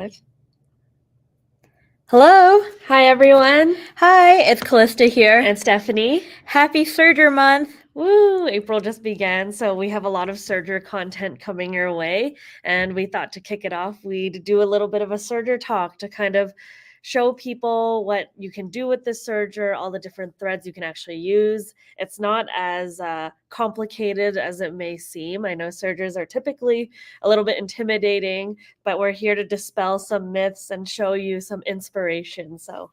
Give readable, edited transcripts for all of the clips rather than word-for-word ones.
Live. Hello. Hi, everyone. Hi, it's Callista here. And Stephanie. Happy Serger month. Woo! April just began, so we have a lot of Serger content coming your way. And we thought to kick it off, we'd do a little bit of a Serger talk to kind of show people what you can do with this Serger, all the different threads you can actually use. It's not as complicated as it may seem. I know Sergers are typically a little bit intimidating, but we're here to dispel some myths and show you some inspiration. So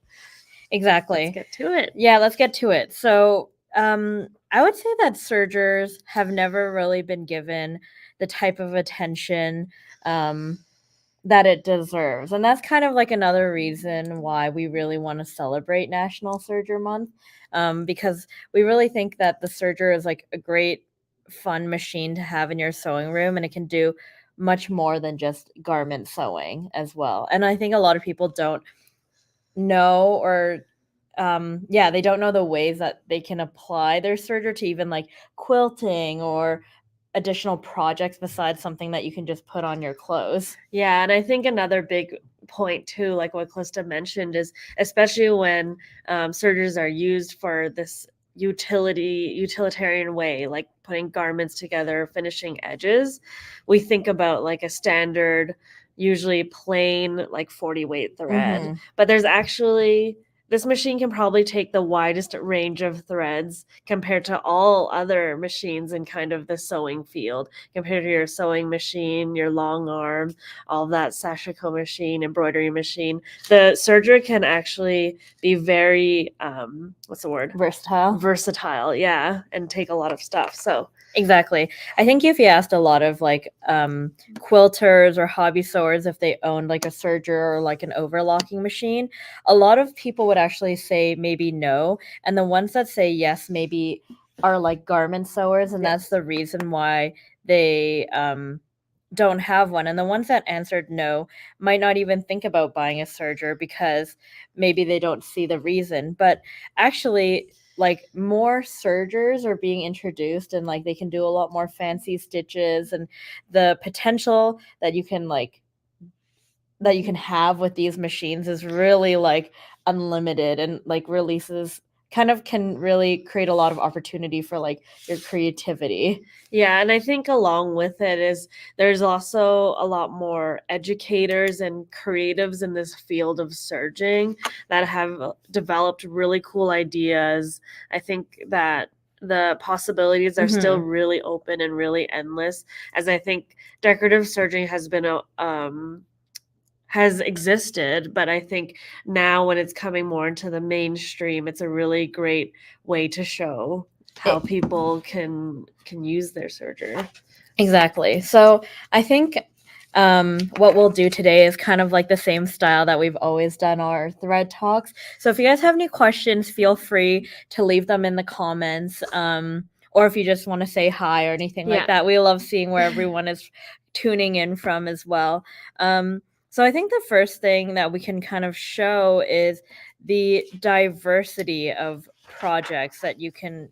exactly. Let's get to it. Yeah, let's get to it. So I would say that Sergers have never really been given the type of attention that it deserves. And that's kind of like another reason why we really want to celebrate National Serger Month, because we really think that the Serger is like a great fun machine to have in your sewing room, and it can do much more than just garment sewing as well. And I think a lot of people don't know, or they don't know the ways that they can apply their Serger to even like quilting or additional projects besides something that you can just put on your clothes. Yeah, and I think another big point too, like what Calista mentioned, is especially when sergers are used for this utilitarian way, like putting garments together, finishing edges, we think about like a standard, usually plain, like 40 weight thread. But there's actually this machine can probably take the widest range of threads compared to all other machines in kind of the sewing field, compared to your sewing machine, your long arm, all that sashiko machine, embroidery machine. The serger can actually be very, what's the word? Versatile, yeah, and take a lot of stuff. So exactly. I think if you asked a lot of like quilters or hobby sewers if they owned like a serger or like an overlocking machine, a lot of people would actually say maybe no. And the ones that say yes maybe are like garment sewers, and that's the reason why they don't have one. And the ones that answered no might not even think about buying a serger because maybe they don't see the reason. But actually, like, more sergers are being introduced, and like they can do a lot more fancy stitches, and the potential that you can have with these machines is really like unlimited, and like releases kind of can really create a lot of opportunity for like your creativity. Yeah, and I think along with it is there's also a lot more educators and creatives in this field of serging that have developed really cool ideas. I think that the possibilities are still really open and really endless, as I think decorative serging has existed, but I think now when it's coming more into the mainstream, it's a really great way to show how people can use their serger. Exactly. So I think what we'll do today is kind of like the same style that we've always done our thread talks. So if you guys have any questions, feel free to leave them in the comments. Or if you just want to say hi or anything like that. We love seeing where everyone is tuning in from as well. So I think the first thing that we can kind of show is the diversity of projects that you can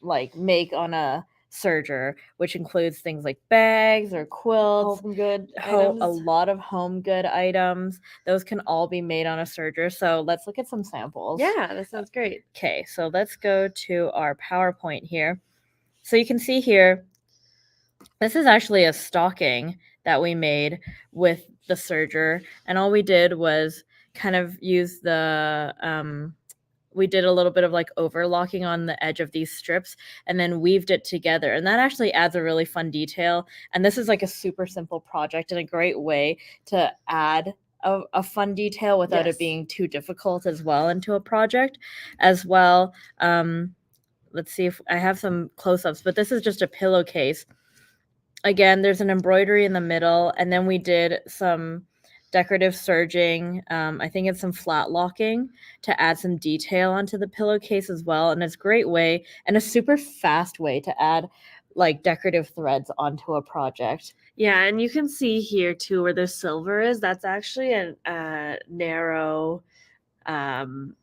like make on a serger, which includes things like bags or quilts, home good a lot of home good items. Those can all be made on a serger. So let's look at some samples. Yeah, that sounds great. Okay, so let's go to our PowerPoint here. So you can see here, this is actually a stocking that we made with the serger, and all we did was kind of use we did a little bit of like overlocking on the edge of these strips and then weaved it together, and that actually adds a really fun detail. And this is like a super simple project and a great way to add a fun detail without it being too difficult as well into a project as well. Let's see if I have some close-ups, but this is just a pillowcase. Again, there's an embroidery in the middle, and then we did some decorative serging. I think it's some flat locking to add some detail onto the pillowcase as well. And it's a great way and a super fast way to add like decorative threads onto a project. Yeah, and you can see here too where the silver is. That's actually a narrow hem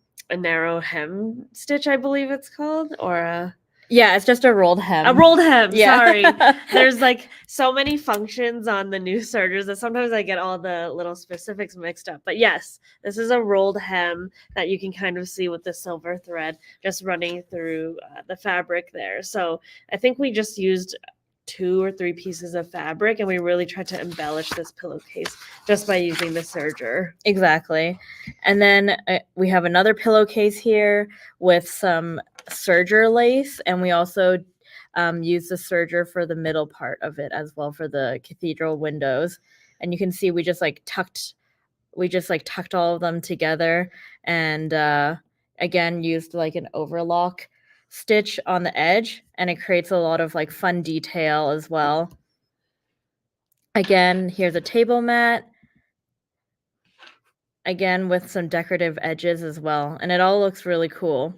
stitch, I believe it's called, or a Yeah, it's just a rolled hem. A rolled hem, Yeah. sorry. There's like so many functions on the new sergers that sometimes I get all the little specifics mixed up. But yes, this is a rolled hem that you can kind of see with the silver thread just running through the fabric there. So I think we just used 2 or 3 pieces of fabric and we really tried to embellish this pillowcase just by using the serger. Exactly. And then we have another pillowcase here with some serger lace, and we also use the serger for the middle part of it as well for the cathedral windows. And you can see we just like tucked all of them together, and again used like an overlock stitch on the edge, and it creates a lot of like fun detail as well. Again, here's a table mat, again with some decorative edges as well, and it all looks really cool.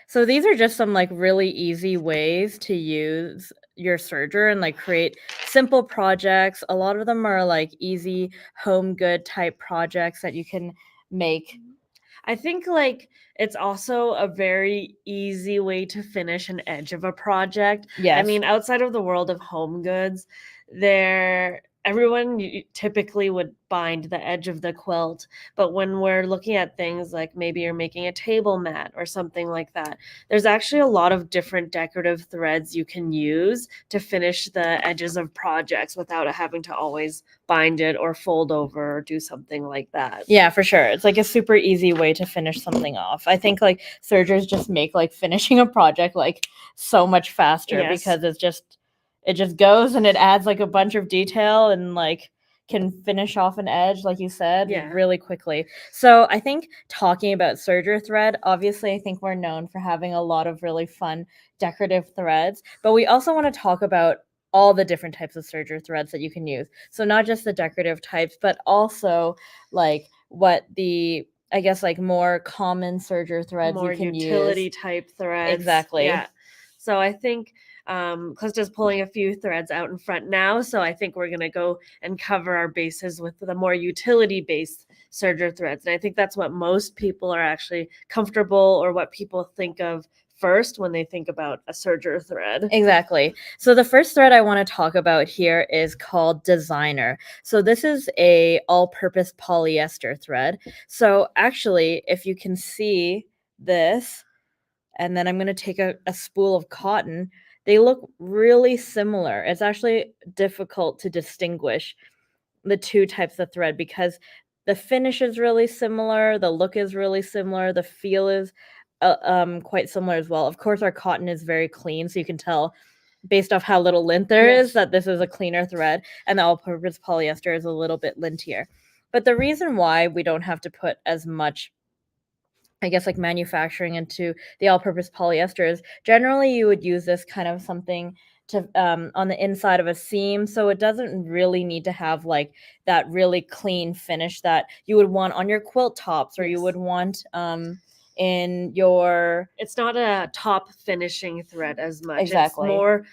So these are just some like really easy ways to use your serger and like create simple projects. A lot of them are like easy home good type projects that you can make. I think like it's also a very easy way to finish an edge of a project. Yes. I mean, outside of the world of home goods, everyone typically would bind the edge of the quilt, but when we're looking at things like maybe you're making a table mat or something like that, there's actually a lot of different decorative threads you can use to finish the edges of projects without having to always bind it or fold over or do something like that. Yeah, for sure. It's like a super easy way to finish something off. I think like sergers just make like finishing a project like so much faster. Yes. Because it just goes and it adds like a bunch of detail and like can finish off an edge, like you said, Yeah. really quickly. So I think talking about serger thread, obviously I think we're known for having a lot of really fun decorative threads, but we also want to talk about all the different types of serger threads that you can use. So not just the decorative types, but also like what the, I guess, like more common serger threads More you can utility use. type threads. Exactly. Yeah. So I think Clista's pulling a few threads out in front now. So I think we're going to go and cover our bases with the more utility based serger threads. And I think that's what most people are actually comfortable, or what people think of first when they think about a serger thread. Exactly. So the first thread I want to talk about here is called Designer. So this is a all-purpose polyester thread. So actually, if you can see this, and then I'm going to take a spool of cotton, they look really similar. It's actually difficult to distinguish the two types of thread because the finish is really similar, the look is really similar, the feel is quite similar as well. Of course, our cotton is very clean, so you can tell based off how little lint there is that this is a cleaner thread, and the all-purpose polyester is a little bit lintier. But the reason why we don't have to put as much, I guess, like manufacturing into the all-purpose polyester is generally you would use this kind of something to on the inside of a seam, so it doesn't really need to have like that really clean finish that you would want on your quilt tops, or you would want in your. It's not a top finishing thread as much. Exactly. It's more,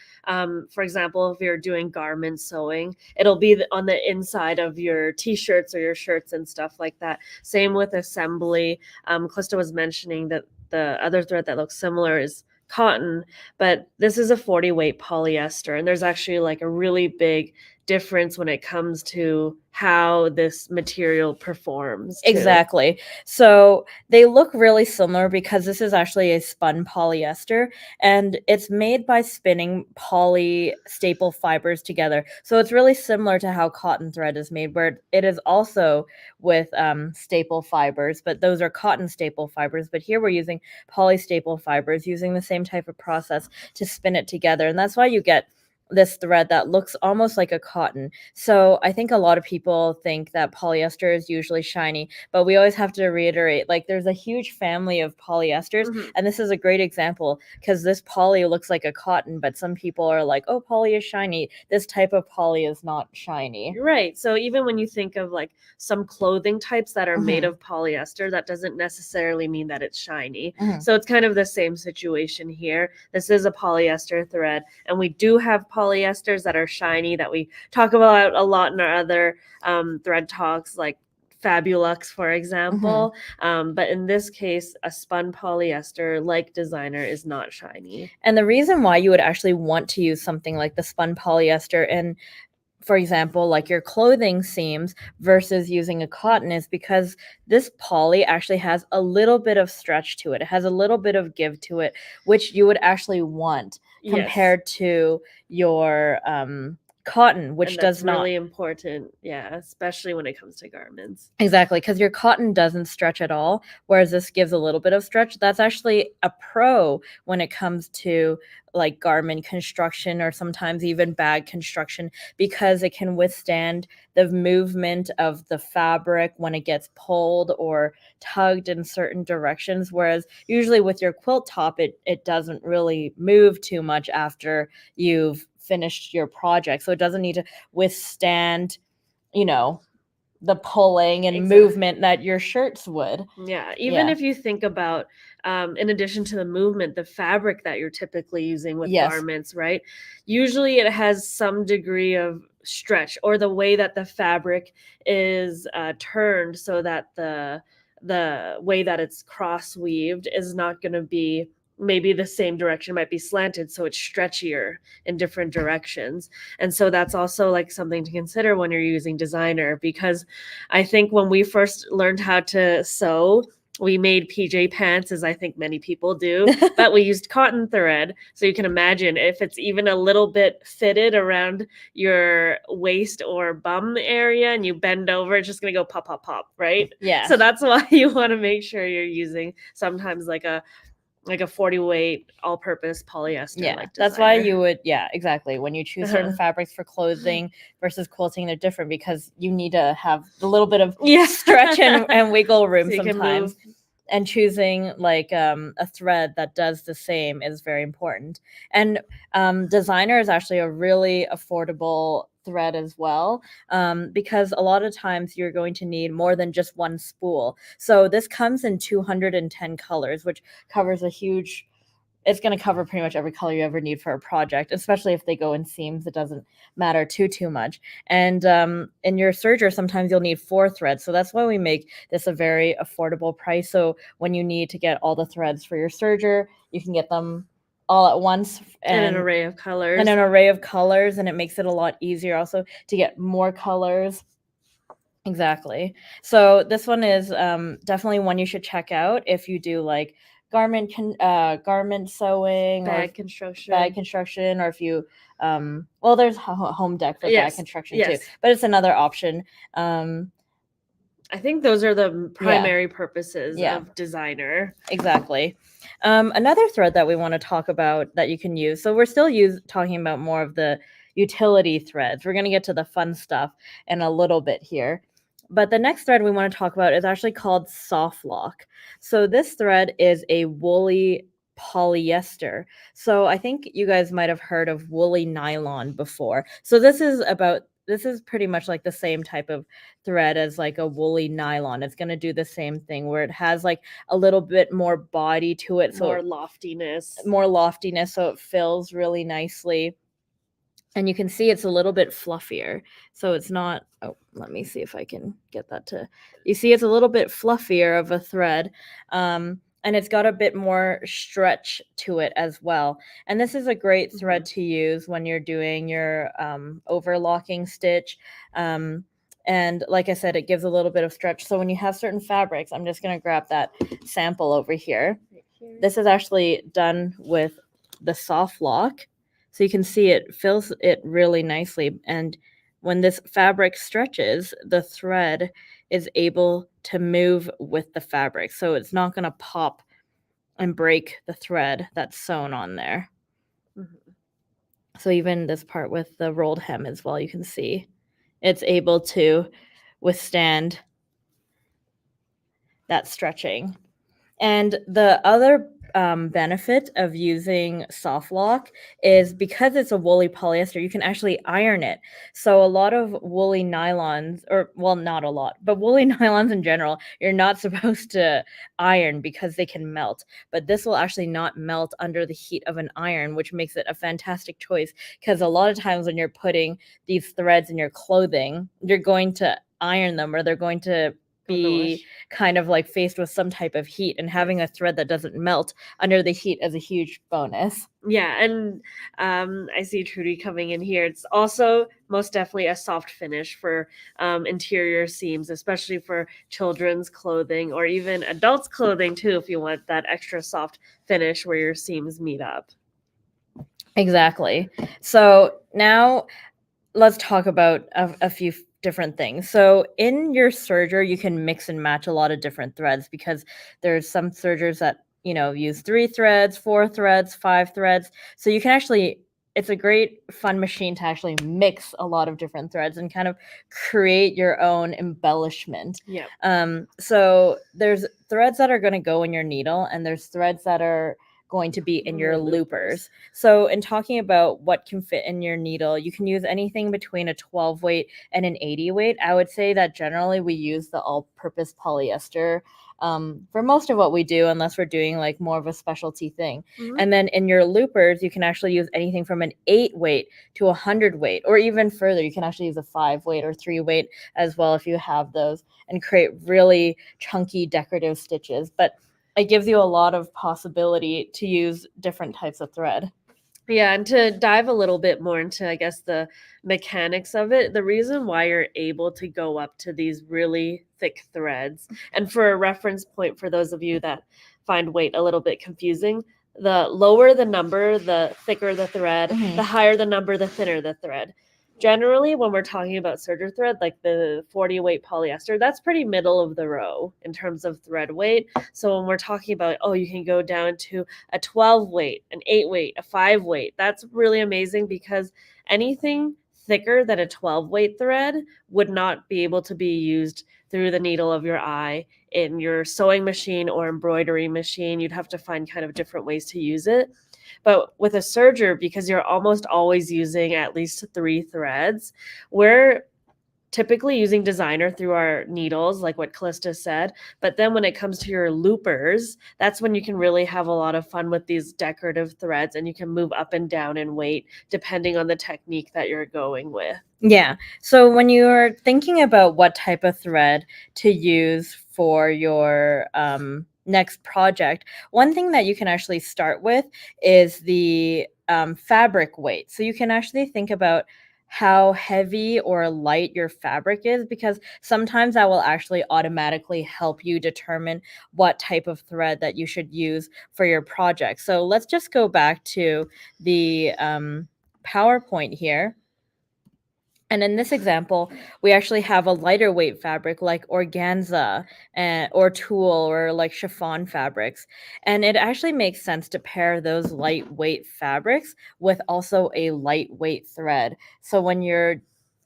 for example, if you're doing garment sewing, it'll be on the inside of your t-shirts or your shirts and stuff like that. Same with assembly. Clista was mentioning that the other thread that looks similar is cotton, but this is a 40 weight polyester, and there's actually like a really big difference when it comes to how this material performs too. Exactly. So they look really similar because this is actually a spun polyester, and it's made by spinning poly staple fibers together. So it's really similar to how cotton thread is made, where it is also with staple fibers, but those are cotton staple fibers. But here we're using poly staple fibers, using the same type of process to spin it together. And that's why you get this thread that looks almost like a cotton. So I think a lot of people think that polyester is usually shiny, but we always have to reiterate, like, there's a huge family of polyesters, and this is a great example because this poly looks like a cotton, but some people are like, oh, poly is shiny. This type of poly is not shiny. Right. So even when you think of like some clothing types that are made of polyester, that doesn't necessarily mean that it's shiny. So it's kind of the same situation here. This is a polyester thread, and we do have polyesters that are shiny that we talk about a lot in our other thread talks, like Fabulux, for example. But in this case, a spun polyester like designer is not shiny. And the reason why you would actually want to use something like the spun polyester in, for example, like your clothing seams versus using a cotton is because this poly actually has a little bit of stretch to it. It has a little bit of give to it, which you would actually want compared to your cotton, which and that's does not. really important, yeah, especially when it comes to garments. Exactly, because your cotton doesn't stretch at all, whereas this gives a little bit of stretch. That's actually a pro when it comes to like garment construction or sometimes even bag construction, because it can withstand the movement of the fabric when it gets pulled or tugged in certain directions. Whereas usually with your quilt top, it doesn't really move too much after you've finished your project. So it doesn't need to withstand, the pulling and movement that your shirts would. Yeah, even if you think about, in addition to the movement, the fabric that you're typically using with garments, right? Usually it has some degree of stretch, or the way that the fabric is turned so that the way that it's cross weaved is not going to be maybe the same direction, might be slanted, so it's stretchier in different directions. And so that's also like something to consider when you're using designer, because I think when we first learned how to sew, we made PJ pants, as I think many people do, but we used cotton thread. So you can imagine if it's even a little bit fitted around your waist or bum area and you bend over, it's just going to go pop, pop, pop, right? Yeah. So that's why you want to make sure you're using sometimes like a 40 weight all-purpose polyester. Yeah, like that's why you would, exactly. When you choose certain fabrics for clothing versus quilting, they're different because you need to have a little bit of stretch and wiggle room So sometimes. And choosing like a thread that does the same is very important. And designer is actually a really affordable thread as well, because a lot of times you're going to need more than just one spool. So this comes in 210 colors, which covers a huge, it's going to cover pretty much every color you ever need for a project, especially if they go in seams. It doesn't matter too much. And in your serger, sometimes you'll need 4 threads. So that's why we make this a very affordable price. So when you need to get all the threads for your serger, you can get them all at once, and an array of colors. And it makes it a lot easier also to get more colors. Exactly. So this one is definitely one you should check out if you do like garment sewing, bag construction, or if you well, there's home deck for bag construction too, but it's another option. I think those are the primary purposes of designer. Exactly. Another thread that we want to talk about that you can use. So we're still talking about more of the utility threads. We're going to get to the fun stuff in a little bit here. But the next thread we want to talk about is actually called softlock. So this thread is a woolly polyester. So I think you guys might have heard of woolly nylon before. So this is pretty much like the same type of thread as like a woolly nylon. It's going to do the same thing where it has like a little bit more body to it. So more loftiness, so it fills really nicely. And you can see it's a little bit fluffier. So it's not, let me see if I can get that to, you see it's a little bit fluffier of a thread. And it's got a bit more stretch to it as well. And this is a great thread to use when you're doing your overlocking stitch. And like I said, it gives a little bit of stretch. So when you have certain fabrics, I'm just going to grab that sample over here. This is actually done with the softlock. So you can see it fills it really nicely. And when this fabric stretches, the thread is able to move with the fabric. So it's not going to pop and break the thread that's sewn on there. So even this part with the rolled hem as well, you can see it's able to withstand that stretching. And the other benefit of using softlock is because it's a woolly polyester, you can actually iron it. So a lot of woolly nylons, or well, not a lot, but woolly nylons in general, you're not supposed to iron because they can melt. But this will actually not melt under the heat of an iron, which makes it a fantastic choice, because a lot of times when you're putting these threads in your clothing, you're going to iron them, or they're going to be kind of like faced with some type of heat, and having a thread that doesn't melt under the heat is a huge bonus. Yeah, and I see Trudy coming in here. It's also most definitely a soft finish for interior seams, especially for children's clothing or even adults' clothing too, if you want that extra soft finish where your seams meet up. Exactly. So now let's talk about a few different things. So in your serger, you can mix and match a lot of different threads because there's some sergers that, use 3 threads, 4 threads, 5 threads. So you can actually, it's a great fun machine to actually mix a lot of different threads and kind of create your own embellishment. Yeah. So there's threads that are going to go in your needle, and there's threads that are going to be in your loopers. So in talking about what can fit in your needle, you can use anything between a 12 weight and an 80 weight. I would say that generally we use the all-purpose polyester for most of what we do, unless we're doing like more of a specialty thing. Mhm. And then in your loopers, you can actually use anything from an 8 weight to a 100 weight, or even further. You can actually use a 5 weight or 3 weight as well if you have those, and create really chunky decorative stitches. But it gives you a lot of possibility to use different types of thread. Yeah, and to dive a little bit more into, I guess, the mechanics of it, the reason why you're able to go up to these really thick threads, and for a reference point for those of you that find weight a little bit confusing, the lower the number, the thicker the thread, the higher the number, the thinner the thread. Generally, when we're talking about serger thread, like the 40 weight polyester, that's pretty middle of the row in terms of thread weight. So when we're talking about, oh, you can go down to a 12 weight, an 8 weight, a 5 weight, that's really amazing because anything thicker than a 12 weight thread would not be able to be used through the needle of your eye in your sewing machine or embroidery machine. You'd have to find kind of different ways to use it. But with a serger, because you're almost always using at least 3 threads, we're typically using designer through our needles, like what Callista said. But then when it comes to your loopers, that's when you can really have a lot of fun with these decorative threads, and you can move up and down in weight depending on the technique that you're going with. Yeah. So when you're thinking about what type of thread to use for your next project, one thing that you can actually start with is the fabric weight. So you can actually think about how heavy or light your fabric is, because sometimes that will actually automatically help you determine what type of thread that you should use for your project. So let's just go back to the PowerPoint here. And in this example, we actually have a lighter weight fabric like organza or tulle or like chiffon fabrics. And it actually makes sense to pair those lightweight fabrics with also a lightweight thread. So when you're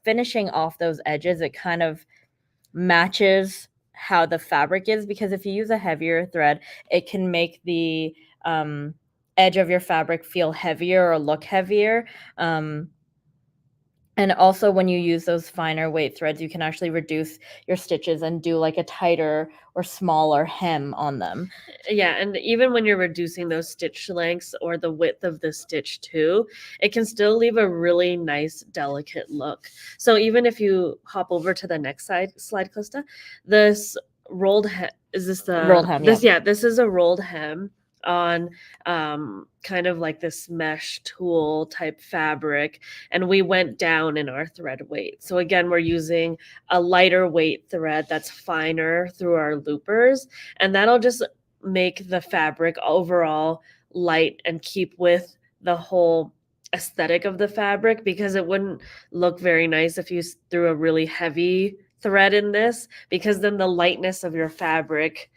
finishing off those edges, it kind of matches how the fabric is, because if you use a heavier thread, it can make the edge of your fabric feel heavier or look heavier. And also when you use those finer weight threads, you can actually reduce your stitches and do like a tighter or smaller hem on them. Yeah, and even when you're reducing those stitch lengths or the width of the stitch too, it can still leave a really nice, delicate look. So even if you hop over to the next slide, Calista, this rolled hem, is this the Rolled hem, this yeah, this is a rolled hem on kind of like this mesh tulle type fabric, and we went down in our thread weight. So again, we're using a lighter weight thread that's finer through our loopers, and that'll just make the fabric overall light and keep with the whole aesthetic of the fabric, because it wouldn't look very nice if you threw a really heavy thread in this, because then the lightness of your fabric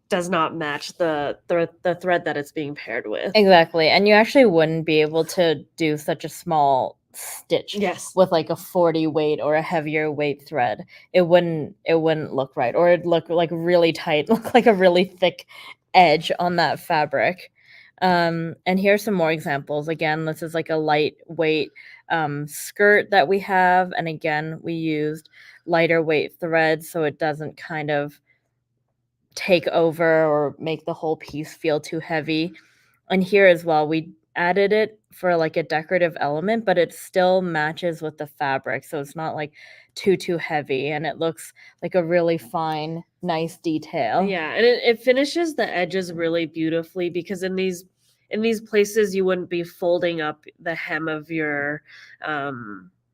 does not match the thread that it's being paired with. Exactly. And you actually wouldn't be able to do such a small stitch with like a 40 weight or a heavier weight thread. It wouldn't look right, or it'd look like really tight, look like a really thick edge on that fabric. And here's some more examples. Again, this is like a lightweight skirt that we have, and again, we used lighter weight threads so it doesn't kind of take over or make the whole piece feel too heavy. And here as well, we added it for like a decorative element, but it still matches with the fabric. So it's not like too heavy, and it looks like a really fine, nice detail. Yeah, and it finishes the edges really beautifully, because in these places you wouldn't be folding up the hem of your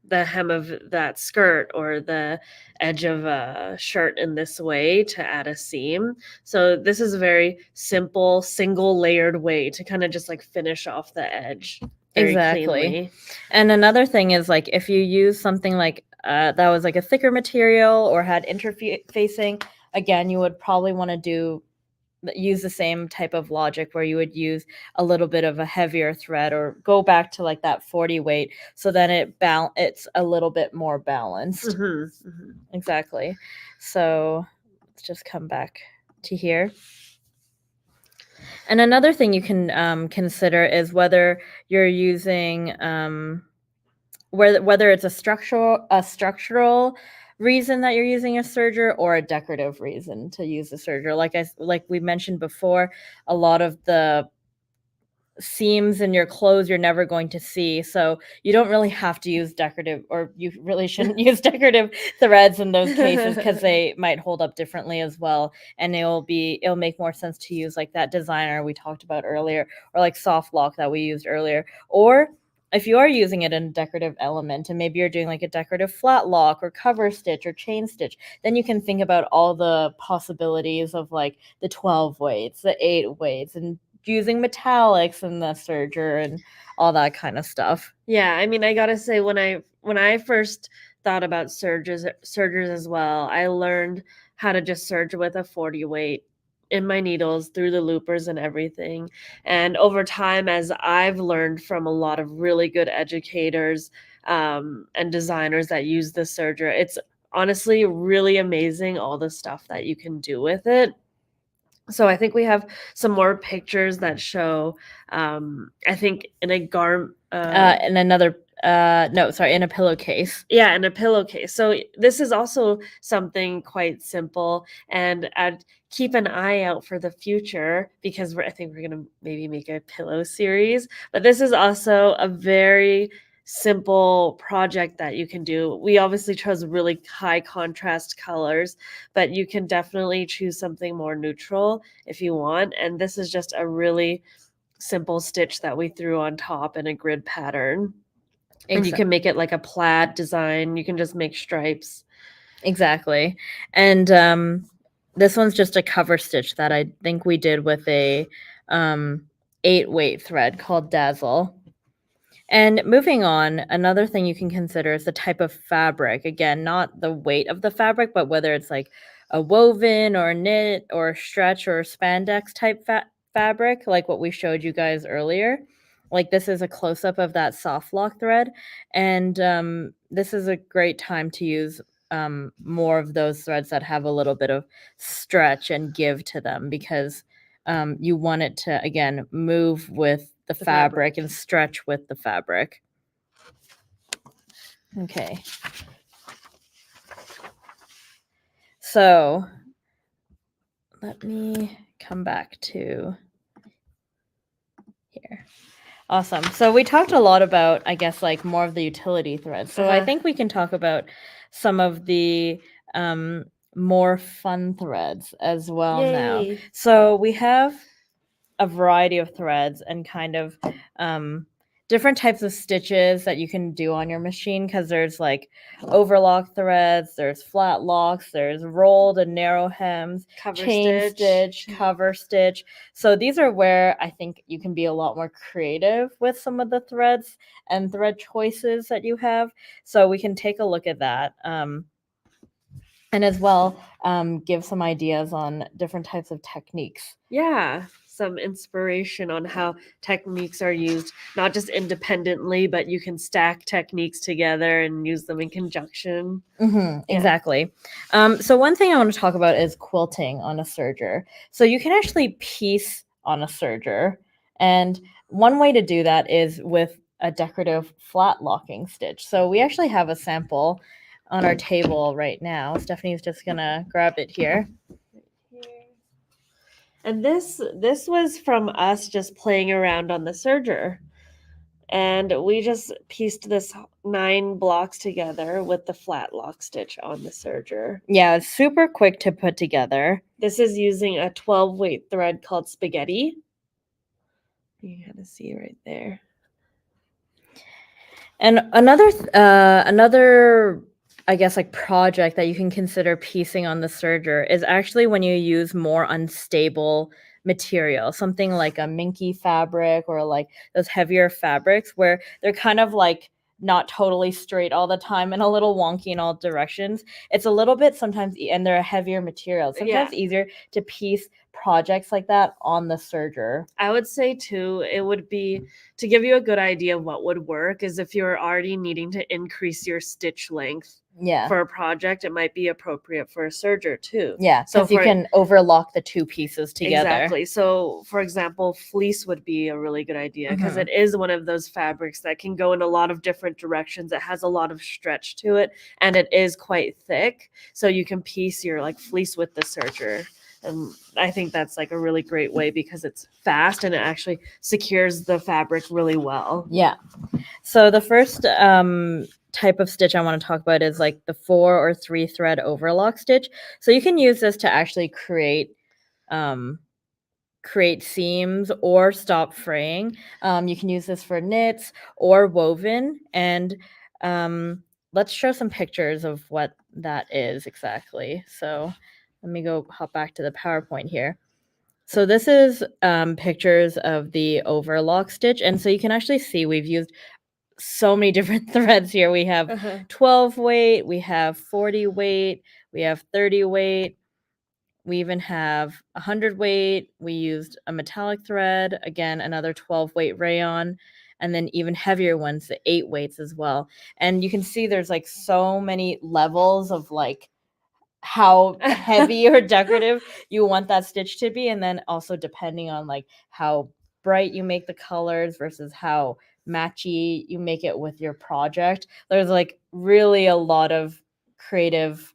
that skirt or the edge of a shirt in this way to add a seam. So this is a very simple single layered way to kind of just like finish off the edge very Exactly. cleanly. And another thing is, like, if you use something like that was like a thicker material or had interfacing, again, you would probably want to use the same type of logic where you would use a little bit of a heavier thread or go back to like that 40 weight, so then it's a little bit more balanced. Exactly. So let's just come back to here. And another thing you can consider is whether you're using whether it's a structural reason that you're using a serger or a decorative reason to use a serger. Like we mentioned before, a lot of the seams in your clothes you're never going to see, so you don't really have to use decorative, or you really shouldn't use decorative threads in those cases, because they might hold up differently as well, and it'll make more sense to use like that designer we talked about earlier, or like soft lock that we used earlier. Or if you are using it in a decorative element, and maybe you're doing like a decorative flat lock or cover stitch or chain stitch, then you can think about all the possibilities of like the 12 weights, the 8 weights, and using metallics in the serger and all that kind of stuff. Yeah, I mean, I gotta say, when I first thought about sergers as well, I learned how to just serge with a 40 weight in my needles through the loopers and everything. And over time, as I've learned from a lot of really good educators and designers that use the serger, it's honestly really amazing all the stuff that you can do with it. So I think we have some more pictures that show, I think in a In another no, sorry, in a pillowcase. yeah, in a pillowcase. So this is also something quite simple, and I'd keep an eye out for the future, because I think we're gonna maybe make a pillow series. But this is also a very simple project that you can do. We obviously chose really high contrast colors, but you can definitely choose something more neutral if you want. And this is just a really simple stitch that we threw on top in a grid pattern. And you can make it like a plaid design. You can just make stripes. Exactly. And this one's just a cover stitch that I think we did with a 8 weight thread called Dazzle. And moving on, another thing you can consider is the type of fabric. Again, not the weight of the fabric, but whether it's like a woven or a knit or a stretch or a spandex type fabric, like what we showed you guys earlier. Like, this is a close-up of that soft lock thread, and this is a great time to use more of those threads that have a little bit of stretch and give to them, because you want it to, again, move with the fabric and stretch with the fabric. Okay. So let me come back to here. Awesome. So we talked a lot about, I guess, like more of the utility threads. So I think we can talk about some of the more fun threads as well. Yay. Now. So we have a variety of threads and kind of different types of stitches that you can do on your machine, because there's like overlock threads, there's flat locks, there's rolled and narrow hems, chain stitch, cover stitch. So these are where I think you can be a lot more creative with some of the threads and thread choices that you have. So we can take a look at that. And as well, give some ideas on different types of techniques. Yeah, some inspiration on how techniques are used, not just independently, but you can stack techniques together and use them in conjunction. Exactly. So one thing I want to talk about is quilting on a serger. So you can actually piece on a serger. And one way to do that is with a decorative flat locking stitch. So we actually have a sample on our table right now. Stephanie's just gonna grab it here. And this was from us just playing around on the serger. And we just pieced this 9 blocks together with the flat lock stitch on the serger. Yeah, it's super quick to put together. This is using a 12 weight thread called spaghetti. You kind of see right there. And another I guess like project that you can consider piecing on the serger is actually when you use more unstable material, something like a minky fabric or like those heavier fabrics where they're kind of like not totally straight all the time and a little wonky in all directions. It's a little bit sometimes, and they're a heavier material. Sometimes easier to piece projects like that on the serger. I would say too, it would be to give you a good idea of what would work is if you're already needing to increase your stitch length. Yeah. For a project, it might be appropriate for a serger too. Yeah, so you can overlock the two pieces together. Exactly. So, for example, fleece would be a really good idea because it is one of those fabrics that can go in a lot of different directions. It has a lot of stretch to it, and it is quite thick. So you can piece your like fleece with the serger. And I think that's like a really great way because it's fast and it actually secures the fabric really well. Yeah. So the first type of stitch I want to talk about is like the 4 or 3 thread overlock stitch. So you can use this to actually create seams or stop fraying. You can use this for knits or woven. And let's show some pictures of what that is exactly. So let me go hop back to the PowerPoint here. So this is pictures of the overlock stitch. And so you can actually see we've used so many different threads here. We have 12 weight, we have 40 weight, we have 30 weight, we even have 100 weight. We used a metallic thread, again, another 12 weight rayon, and then even heavier ones, the 8 weights as well. And you can see there's like so many levels of like how heavy or decorative you want that stitch to be, and then also depending on like how bright you make the colors versus how matchy you make it with your project. There's like really a lot of creative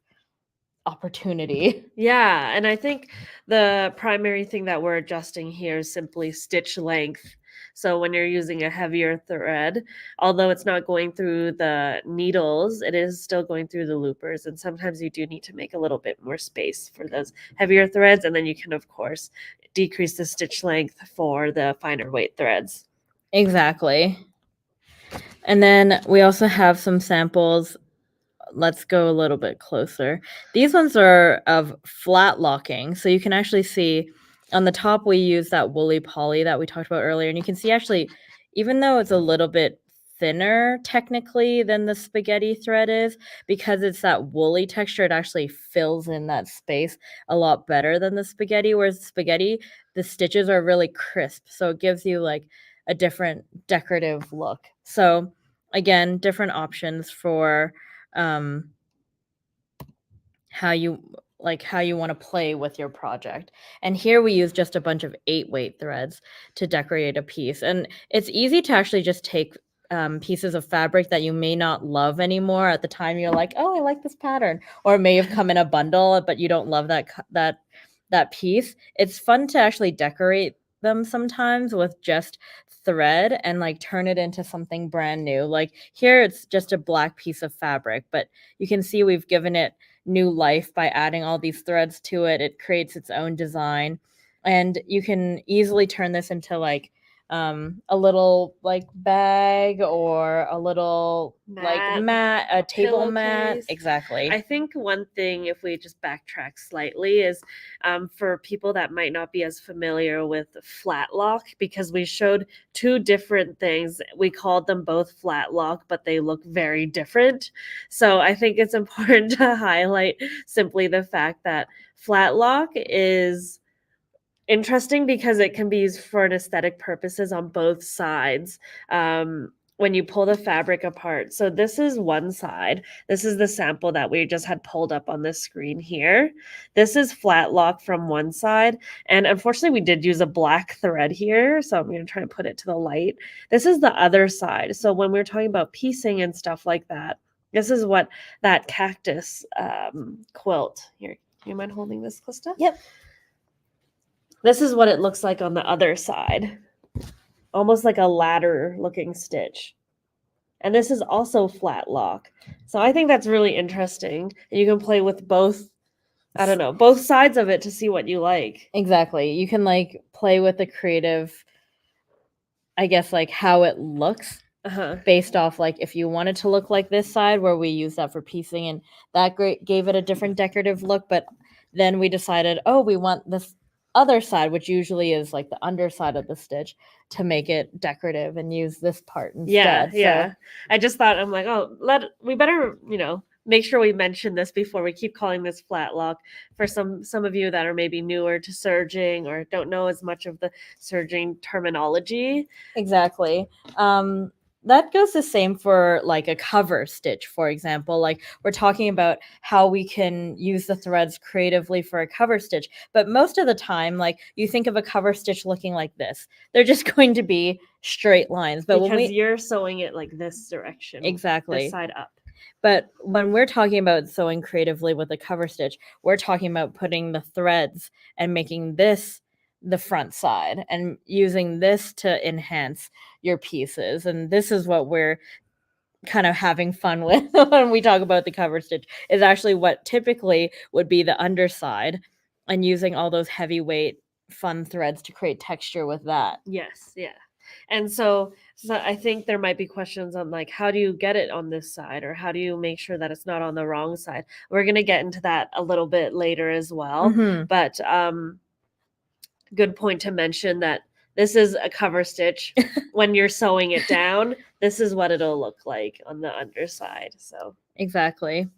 opportunity. Yeah, and I think the primary thing that we're adjusting here is simply stitch length. So when you're using a heavier thread, although it's not going through the needles, it is still going through the loopers. And sometimes you do need to make a little bit more space for those heavier threads. And then you can, of course, decrease the stitch length for the finer weight threads. Exactly. And then we also have some samples. Let's go a little bit closer. These ones are of flat locking. So you can actually see on the top, we use that woolly poly that we talked about earlier. And you can see actually, even though it's a little bit thinner technically than the spaghetti thread is, because it's that woolly texture, it actually fills in that space a lot better than the spaghetti. Whereas spaghetti, the stitches are really crisp. So it gives you like a different decorative look. So again, different options for how you want to play with your project. And here we use just a bunch of 8 weight threads to decorate a piece. And it's easy to actually just take pieces of fabric that you may not love anymore at the time. You're like, oh, I like this pattern, or it may have come in a bundle, but you don't love that piece. It's fun to actually decorate them sometimes with just thread and like turn it into something brand new. Like here it's just a black piece of fabric, but you can see we've given it new life by adding all these threads to it. It creates its own design, and you can easily turn this into like a little like bag or a little mat, a table mat. Exactly. I think one thing, if we just backtrack slightly, is for people that might not be as familiar with flat lock, because we showed 2 different things. We called them both flat lock, but they look very different. So I think it's important to highlight simply the fact that flat lock is interesting because it can be used for an aesthetic purposes on both sides. When you pull the fabric apart. So this is one side. This is the sample that we just had pulled up on the screen here. This is flat lock from one side. And unfortunately, we did use a black thread here. So I'm going to try to put it to the light. This is the other side. So when we're talking about piecing and stuff like that, this is what that cactus quilt. Here, do you mind holding this, Krista? Yep. This is what it looks like on the other side. almost like a ladder looking stitch. And this is also flat lock. So I think that's really interesting. And you can play with both, I don't know, both sides of it to see what you like. Exactly. You can like play with the creative, I guess, like how it looks based off like if you wanted to look like this side where we use that for piecing, and that gave it a different decorative look. But then we decided, oh, we want this other side, which usually is like the underside of the stitch, to make it decorative and use this part instead. Yeah. I just thought, I'm like, oh, we better, make sure we mention this before we keep calling this flat lock for some of you that are maybe newer to serging or don't know as much of the serging terminology. Exactly. That goes the same for like a cover stitch, for example. Like we're talking about how we can use the threads creatively for a cover stitch, but most of the time, like you think of a cover stitch looking like this, they're just going to be straight lines. But because you're sewing it like this direction, exactly, this side up. But when we're talking about sewing creatively with a cover stitch, we're talking about putting the threads and making this the front side and using this to enhance your pieces. And this is what we're kind of having fun with when we talk about the cover stitch, is actually what typically would be the underside, and using all those heavyweight fun threads to create texture with that. Yes, yeah. And so I think there might be questions on like, how do you get it on this side, or how do you make sure that it's not on the wrong side? We're going to get into that a little bit later as well. But good point to mention that this is a cover stitch. When you're sewing it down, this is what it'll look like on the underside. So exactly.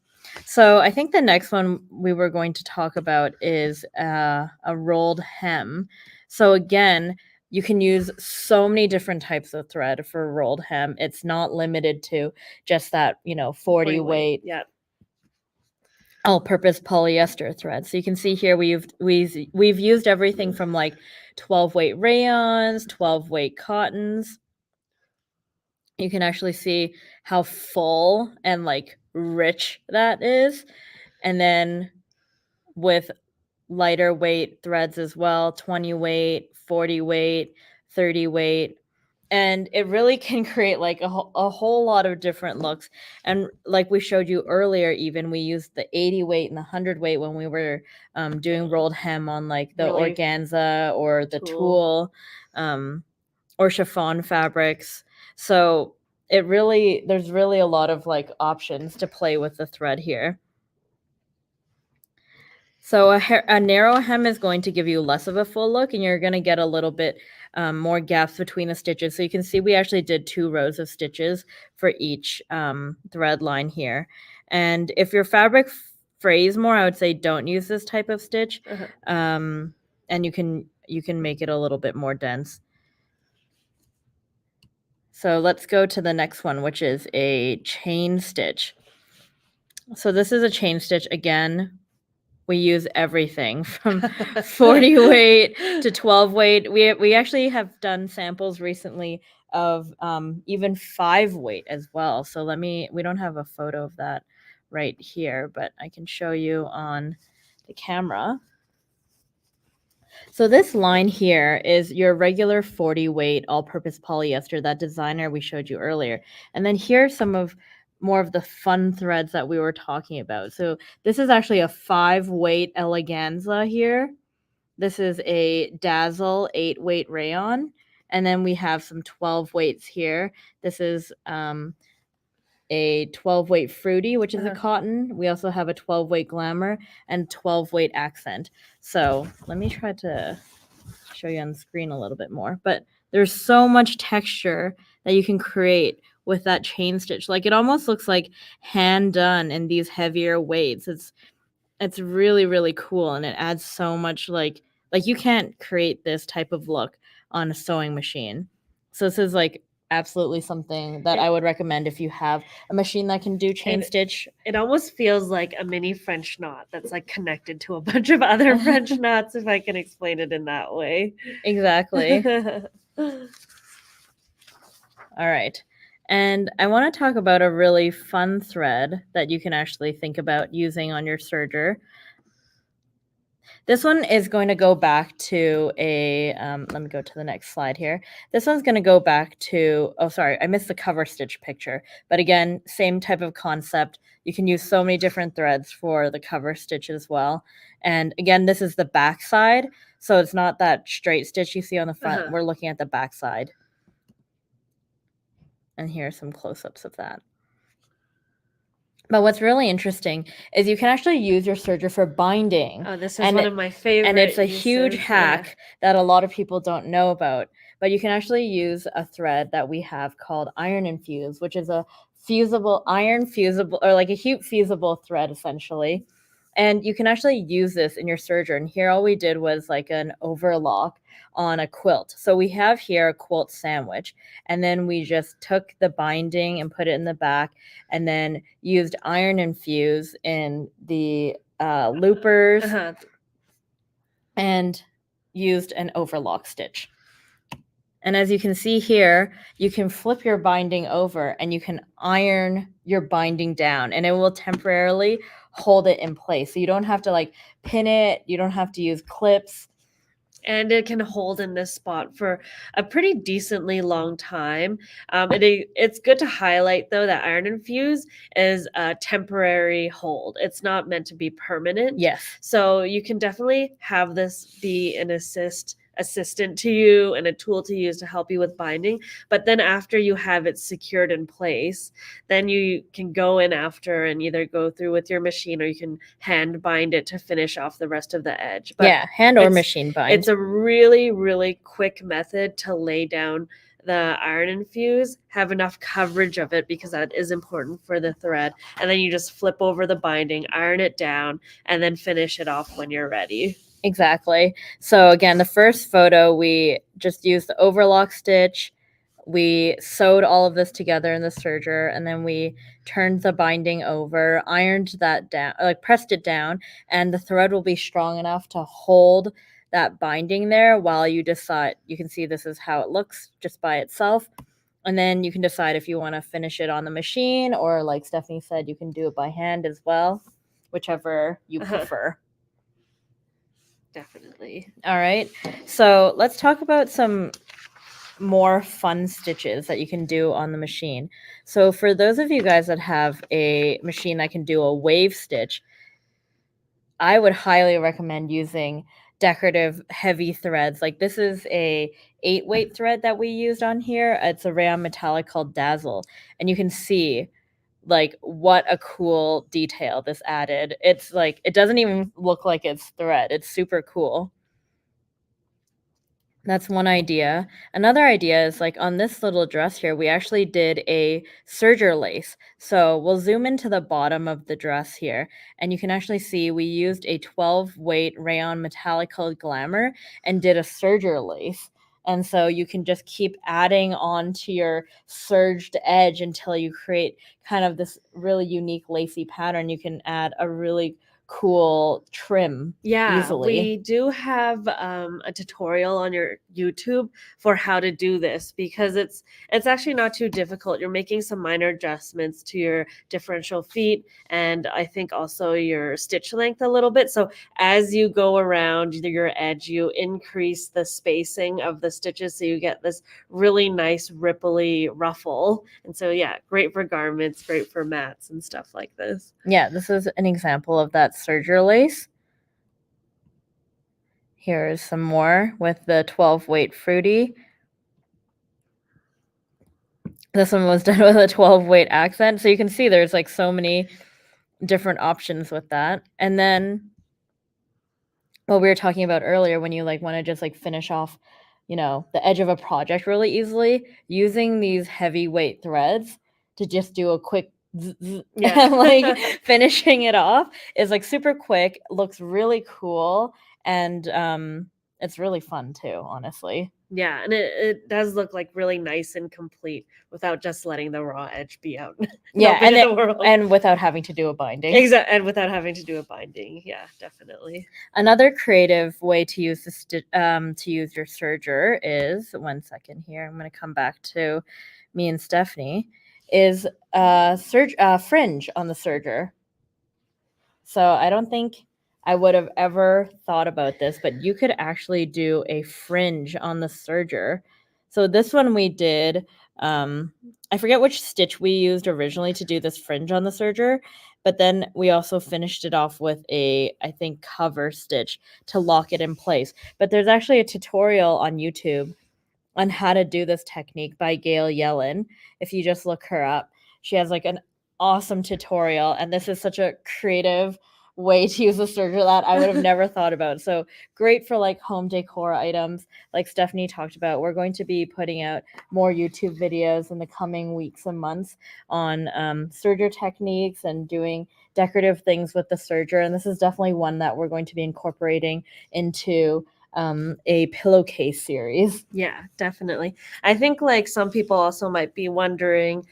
So I think the next one we were going to talk about is a rolled hem. So again, you can use so many different types of thread for a rolled hem. It's not limited to just that, 40 weight. Yeah. All-purpose polyester thread. So you can see here we've used everything from like 12 weight rayons, 12 weight cottons. You can actually see how full and like rich that is. And then with lighter weight threads as well, 20 weight, 40 weight, 30 weight. And it really can create like a whole lot of different looks. And like we showed you earlier, even we used the 80 weight and the 100 weight when we were doing rolled hem on like the really organza or the tulle or chiffon fabrics. So there's really a lot of like options to play with the thread here. So a narrow hem is going to give you less of a full look, and you're going to get a little bit more gaps between the stitches. So you can see we actually did 2 rows of stitches for each thread line here. And if your fabric frays more, I would say don't use this type of stitch. And you can make it a little bit more dense. So let's go to the next one, which is a chain stitch. So this is a chain stitch again. We use everything from 40 weight to 12 weight. We actually have done samples recently of even 5 weight as well. So we don't have a photo of that right here, but I can show you on the camera. So this line here is your regular 40 weight all-purpose polyester, that designer we showed you earlier. And then here's some of more of the fun threads that we were talking about. So this is actually a 5 weight eleganza here. This is a dazzle 8 weight rayon. And then we have some 12 weights here. This is a 12 weight fruity, which is a cotton. We also have a 12 weight glamour and 12 weight accent. So let me try to show you on the screen a little bit more. But there's so much texture that you can create with that chain stitch. Like it almost looks like hand done in these heavier weights. It's really, really cool, and it adds so much like you can't create this type of look on a sewing machine. So this is like absolutely something that I would recommend if you have a machine that can do chain stitch. It almost feels like a mini French knot that's like connected to a bunch of other French knots, if I can explain it in that way. Exactly. All right. And I want to talk about a really fun thread that you can actually think about using on your serger. This one is going to go back to a, let me go to the next slide here. This one's going to go back to, oh, sorry, I missed the cover stitch picture. But again, same type of concept. You can use so many different threads for the cover stitch as well. And again, this is the back side. So it's not that straight stitch you see on the front. We're looking at the back side. And here are some close-ups of that. But what's really interesting is you can actually use your serger for binding. Oh, this is one of my favorite. And it's a huge hack that a lot of people don't know about. But you can actually use a thread that we have called iron infused, which is a fusible, iron fusible, or like a heat fusible thread essentially. And you can actually use this in your serger. And here all we did was like an overlock on a quilt. So we have here a quilt sandwich. And then we just took the binding and put it in the back and then used iron infuse in the loopers and used an overlock stitch. And as you can see here, you can flip your binding over and you can iron your binding down and it will temporarily hold it in place. So you don't have to like pin it. You don't have to use clips. And it can hold in this spot for a pretty decently long time. It's good to highlight, though, that iron infuse is a temporary hold. It's not meant to be permanent. Yes. So you can definitely have this be an assistant to you and a tool to use to help you with binding. But then after you have it secured in place, then you can go in after and either go through with your machine or you can hand bind it to finish off the rest of the edge. But yeah, hand or machine bind. It's a really, really quick method to lay down the iron infuse, have enough coverage of it because that is important for the thread. And then you just flip over the binding, iron it down, and then finish it off when you're ready. Exactly. So again, the first photo, we just used the overlock stitch. We sewed all of this together in the serger, and then we turned the binding over, ironed that down, like pressed it down, and the thread will be strong enough to hold that binding there while you decide. You can see this is how it looks just by itself. And then you can decide if you want to finish it on the machine or, like Stephanie said, you can do it by hand as well, whichever you prefer. Definitely. All right. So let's talk about some more fun stitches that you can do on the machine. So for those of you guys that have a machine that can do a wave stitch, I would highly recommend using decorative heavy threads. Like this is a 8-weight thread that we used on here. It's a rayon metallic called Dazzle. And you can see like what a cool detail this added. It's like, it doesn't even look like it's thread. It's super cool. That's one idea. Another idea is like on this little dress here, we actually did a serger lace. So we'll zoom into the bottom of the dress here, and you can actually see we used a 12-weight rayon metallic colored glamour and did a serger lace. And so you can just keep adding on to your serged edge until you create kind of this really unique lacy pattern. You can add a really cool trim easily. We do have a tutorial on your YouTube for how to do this because it's actually not too difficult. You're making some minor adjustments to your differential feet and I think also your stitch length a little bit. So as you go around your edge, you increase the spacing of the stitches so you get this really nice ripply ruffle. And so yeah, great for garments, great for mats and stuff like this. Yeah, this is an example of that serger lace. Here's some more with the 12-weight fruity. This one was done with a 12-weight accent. So you can see there's like so many different options with that. And then what we were talking about earlier, when you like want to just like finish off, you know, the edge of a project really easily, using these heavyweight threads to just do a quick and like finishing it off is like super quick, looks really cool, and it's really fun too, honestly. Yeah, and it does look like really nice and complete without just letting the raw edge be out. Yeah, and without having to do a binding. Exactly, and without having to do a binding. Yeah, definitely. Another creative way to use to use your serger is, one second here, I'm going to come back to me and Stephanie, is fringe on the serger. So I don't think I would have ever thought about this, but you could actually do a fringe on the serger. So this one we did, I forget which stitch we used originally to do this fringe on the serger, but then we also finished it off with a, I think, cover stitch to lock it in place. But there's actually a tutorial on YouTube on how to do this technique by Gail Yellen. If you just look her up, she has like an awesome tutorial, and this is such a creative way to use a serger that I would have never thought about. So great for like home decor items, like Stephanie talked about. We're going to be putting out more YouTube videos in the coming weeks and months on serger techniques and doing decorative things with the serger, and this is definitely one that we're going to be incorporating into a pillowcase series. Yeah, definitely. I think like some people also might be wondering,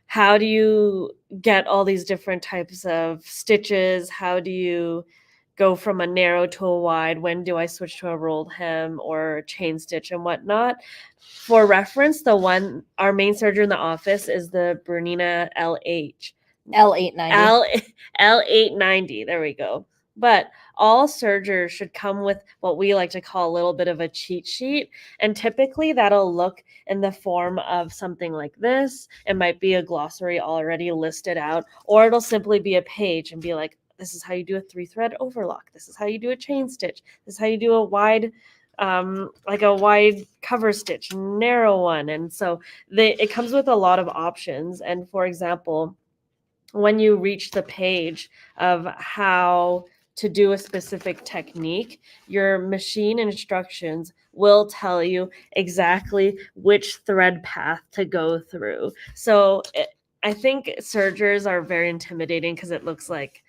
how do you get all these different types of stitches? How do you go from a narrow to a wide? When do I switch to a rolled hem or chain stitch and whatnot? For reference, our main serger in the office is the Bernina L890. L890. There we go. But all sergers should come with what we like to call a little bit of a cheat sheet. And typically that'll look in the form of something like this. It might be a glossary already listed out, or it'll simply be a page and be like, this is how you do a 3-thread overlock. This is how you do a chain stitch. This is how you do a wide, like a wide cover stitch, narrow one. And so it comes with a lot of options. And for example, when you reach the page of how to do a specific technique, your machine instructions will tell you exactly which thread path to go through. So I think sergers are very intimidating because it looks like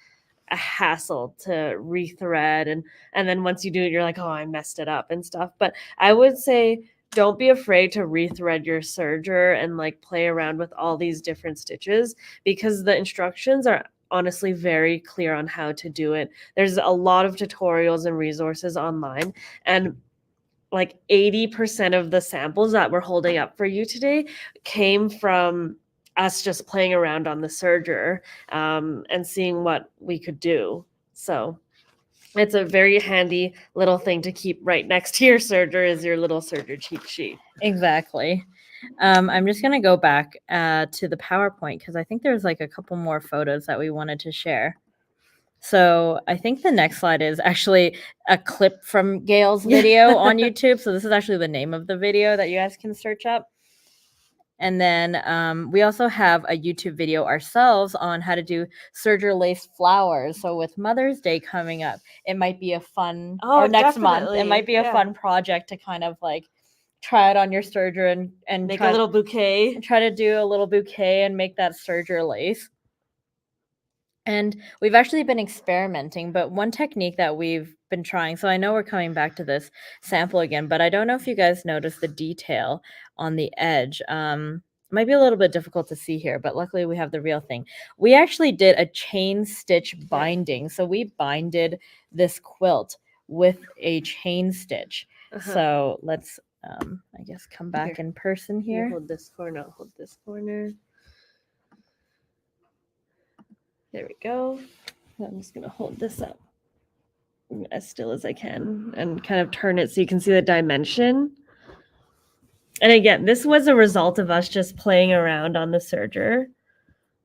a hassle to rethread, and then once you do it, you're like, oh, I messed it up and stuff. But I would say don't be afraid to rethread your serger and like play around with all these different stitches, because the instructions are honestly very clear on how to do it. There's a lot of tutorials and resources online, and like 80% of the samples that we're holding up for you today came from us just playing around on the serger, and seeing what we could do. So it's a very handy little thing to keep right next to your serger, is your little serger cheat sheet. Exactly. I'm just going to go back to the PowerPoint because I think there's like a couple more photos that we wanted to share. So I think the next slide is actually a clip from Gail's video on YouTube. So this is actually the name of the video that you guys can search up. And then we also have a YouTube video ourselves on how to do serger lace flowers. So with Mother's Day coming up, it might be a fun, or next month, it might be a fun project to kind of like try it on your serger and make a little bouquet. Try to do a little bouquet and make that serger lace. And we've actually been experimenting, but one technique that we've been trying, so I know we're coming back to this sample again, but I don't know if you guys noticed the detail on the edge. Might be a little bit difficult to see here, but luckily we have the real thing. We actually did a chain stitch binding. So we binded this quilt with a chain stitch. So let's, I guess, come back in person here. You hold this corner, I'll hold this corner. There we go. I'm just going to hold this up as still as I can and kind of turn it so you can see the dimension. And again, this was a result of us just playing around on the serger.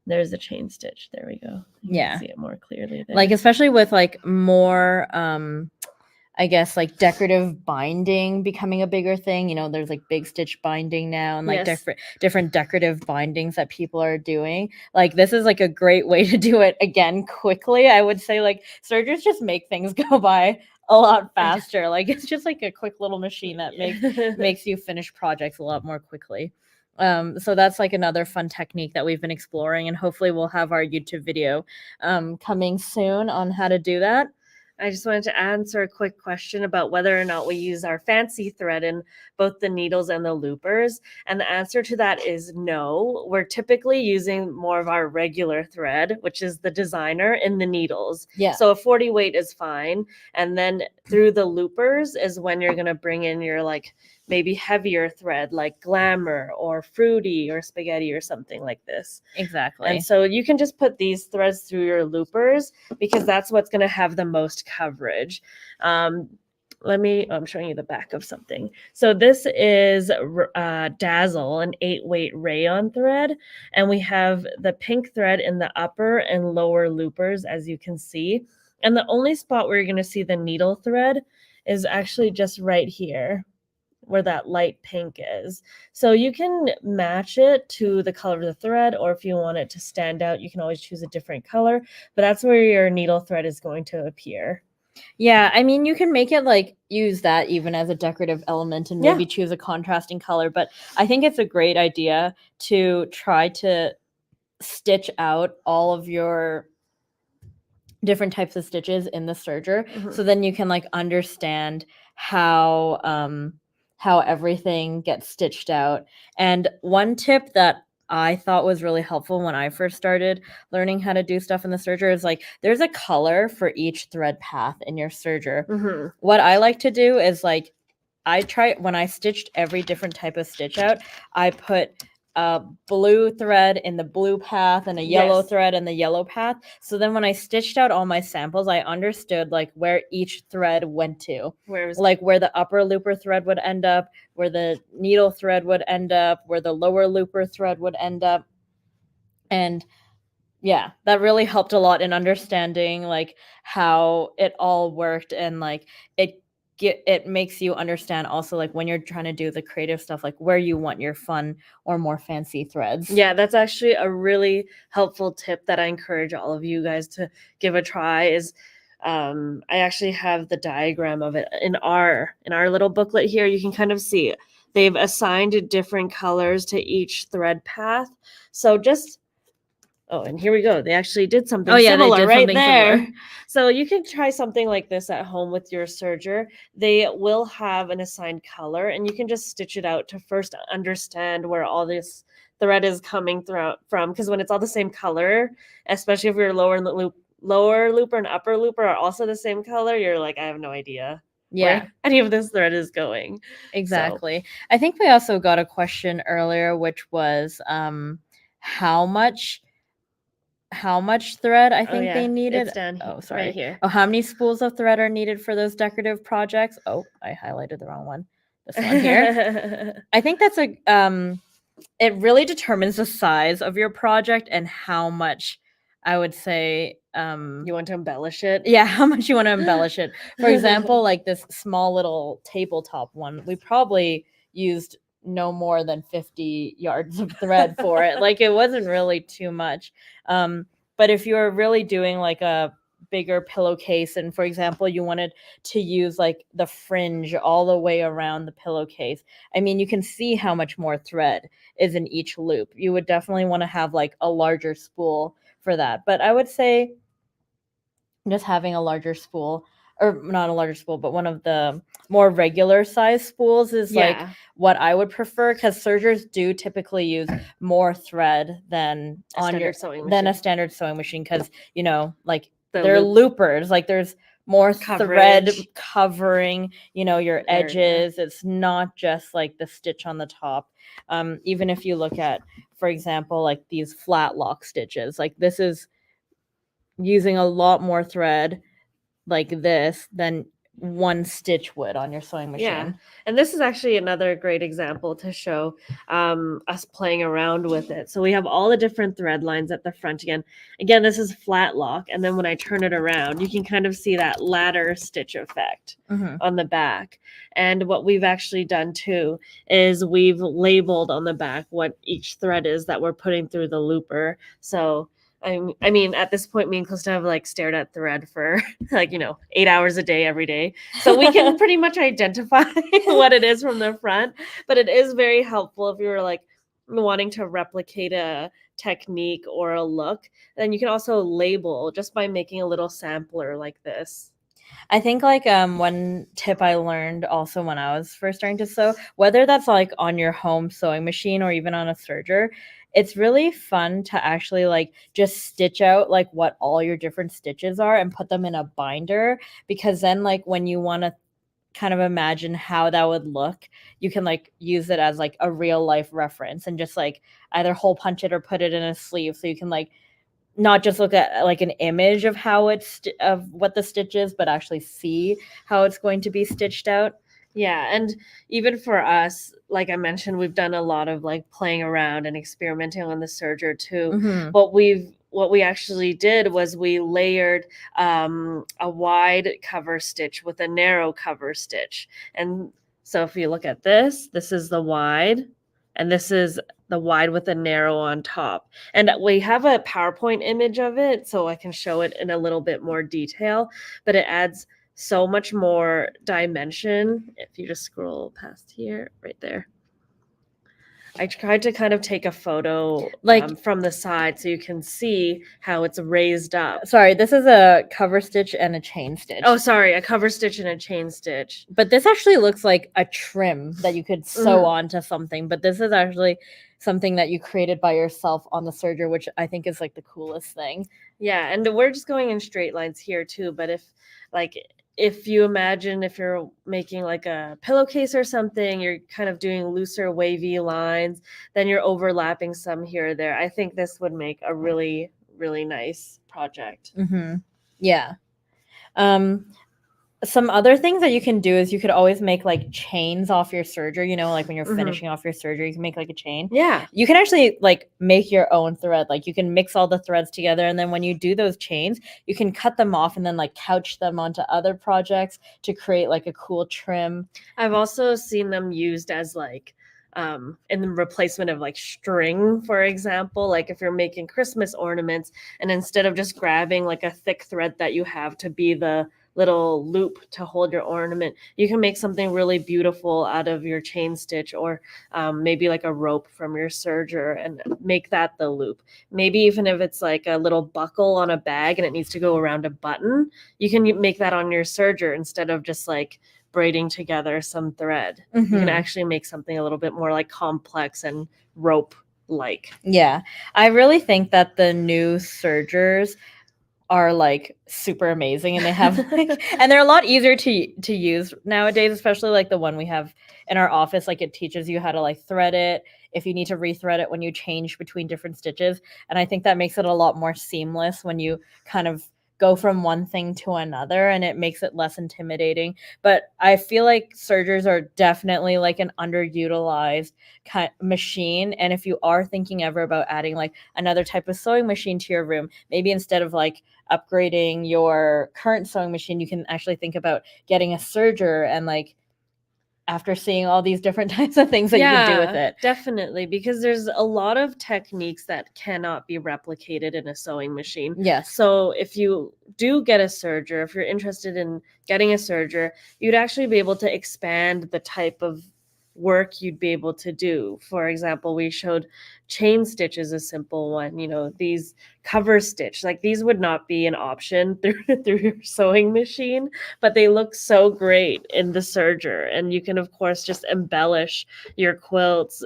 There's a chain stitch. There we go. You can see it more clearly there. Like, especially with like more I guess like decorative binding becoming a bigger thing. You know, there's like big stitch binding now, and like different decorative bindings that people are doing. Like this is like a great way to do it again quickly. I would say like sergers just make things go by a lot faster. Like it's just like a quick little machine that makes you finish projects a lot more quickly. So that's like another fun technique that we've been exploring, and hopefully we'll have our YouTube video coming soon on how to do that. I just wanted to answer a quick question about whether or not we use our fancy thread in both the needles and the loopers. And the answer to that is no. We're typically using more of our regular thread, which is the designer, in the needles. Yeah. So a 40 weight is fine. And then through the loopers is when you're going to bring in your like maybe heavier thread like glamour or fruity or spaghetti or something like this. Exactly. And so you can just put these threads through your loopers because that's what's going to have the most coverage. I'm showing you the back of something. So this is Dazzle, an 8-weight rayon thread. And we have the pink thread in the upper and lower loopers, as you can see. And the only spot where you're going to see the needle thread is actually just right here, where that light pink is. So you can match it to the color of the thread, or if you want it to stand out, you can always choose a different color, but that's where your needle thread is going to appear. Yeah, I mean, you can make it like use that even as a decorative element and maybe choose a contrasting color, but I think it's a great idea to try to stitch out all of your different types of stitches in the serger, so then you can like understand how everything gets stitched out. And one tip that I thought was really helpful when I first started learning how to do stuff in the serger is like there's a color for each thread path in your serger. What I like to do is like when I stitched every different type of stitch out, I put a blue thread in the blue path and a yellow thread in the yellow path. So then when I stitched out all my samples, I understood like where each thread went to. Like where the upper looper thread would end up, where the needle thread would end up, where the lower looper thread would end up. And yeah, that really helped a lot in understanding like how it all worked, and like it makes you understand also like when you're trying to do the creative stuff, like where you want your fun or more fancy threads. Yeah, that's actually a really helpful tip that I encourage all of you guys to give a try. Is I actually have the diagram of it in our little booklet here. You can kind of see it. They've assigned different colors to each thread path. So just and here we go. They actually did something similar right there. Similar. So you can try something like this at home with your serger. They will have an assigned color, and you can just stitch it out to first understand where all this thread is coming from. Because when it's all the same color, especially if your lower looper and upper looper are also the same color, you're like, I have no idea where any of this thread is going. Exactly. So. I think we also got a question earlier, which was how much thread I think they needed. Right here. How many spools of thread are needed for those decorative projects? I highlighted the wrong one. This one here. I think that's it really determines the size of your project and how much I would say you want to embellish it. Yeah, how much you want to embellish it. For example, like this small little tabletop one, we probably used no more than 50 yards of thread for it. Like it wasn't really too much. But if you're really doing like a bigger pillowcase, and for example you wanted to use like the fringe all the way around the pillowcase, I mean you can see how much more thread is in each loop. You would definitely want to have like a larger spool for that. But I would say just having a larger spool, or not a larger spool, but one of the more regular size spools is like what I would prefer, because sergers do typically use more thread than a standard sewing machine, because you know like they're loopers, like there's more thread covering your edges. It's not just like the stitch on the top. Even if you look at, for example, like these flat lock stitches, like this is using a lot more thread like this than one stitch would on your sewing machine. Yeah, and this is actually another great example to show us playing around with it. So we have all the different thread lines at the front again. Again, this is flat lock, and then when I turn it around, you can kind of see that ladder stitch effect on the back. And what we've actually done too is we've labeled on the back what each thread is that we're putting through the looper. So I mean, at this point, me and Krista have like stared at thread for like, 8 hours a day, every day. So we can pretty much identify what it is from the front, but it is very helpful if you were like wanting to replicate a technique or a look. Then you can also label just by making a little sampler like this. I think like one tip I learned also when I was first starting to sew, whether that's like on your home sewing machine or even on a serger, it's really fun to actually like just stitch out like what all your different stitches are and put them in a binder, because then like when you want to kind of imagine how that would look, you can like use it as like a real life reference and just like either hole punch it or put it in a sleeve, so you can like not just look at like an image of how of what the stitch is, but actually see how it's going to be stitched out. Yeah, and even for us, like I mentioned, we've done a lot of like playing around and experimenting on the serger too. Mm-hmm. What we actually did was we layered a wide cover stitch with a narrow cover stitch. And so if you look at this is the wide, and this is the wide with the narrow on top. And we have a PowerPoint image of it, so I can show it in a little bit more detail, but it adds so much more dimension. If you just scroll past here, right there. I tried to kind of take a photo Like from the side so you can see how it's raised up. Sorry, this is a cover stitch and a chain stitch. Oh, sorry, a cover stitch and a chain stitch. But this actually looks like a trim that you could sew onto something. But this is actually something that you created by yourself on the serger, which I think is like the coolest thing. Yeah, and we're just going in straight lines here too. But if you imagine if you're making like a pillowcase or something, you're kind of doing looser wavy lines, then you're overlapping some here or there. I think this would make a really, really nice project. Mm-hmm. Yeah. Some other things that you can do is you could always make like chains off your serger, you know, like when you're finishing off your serger, you can make like a chain. Yeah. You can actually like make your own thread. Like you can mix all the threads together, and then when you do those chains, you can cut them off and then like couch them onto other projects to create like a cool trim. I've also seen them used as like in the replacement of like string, for example, like if you're making Christmas ornaments, and instead of just grabbing like a thick thread that you have to be the little loop to hold your ornament, you can make something really beautiful out of your chain stitch, or maybe like a rope from your serger and make that the loop. Maybe even if it's like a little buckle on a bag and it needs to go around a button, you can make that on your serger instead of just like braiding together some thread. You can actually make something a little bit more like complex and rope like. Yeah, I really think that the new sergers are like super amazing, and they have like, and they're a lot easier to use nowadays, especially like the one we have in our office. Like it teaches you how to like thread it if you need to rethread it when you change between different stitches, and I think that makes it a lot more seamless when you kind of go from one thing to another, and it makes it less intimidating. But I feel like sergers are definitely like an underutilized kind machine, and if you are thinking ever about adding like another type of sewing machine to your room, maybe instead of like upgrading your current sewing machine, you can actually think about getting a serger, and like after seeing all these different types of things that you can do with it. Definitely, because there's a lot of techniques that cannot be replicated in a sewing machine. Yes. So if you do get a serger, if you're interested in getting a serger, you'd actually be able to expand the type of work you'd be able to do. For example, we showed chain stitch is a simple one. You know, these cover stitch, like these would not be an option through your sewing machine, but they look so great in the serger. And you can of course just embellish your quilts,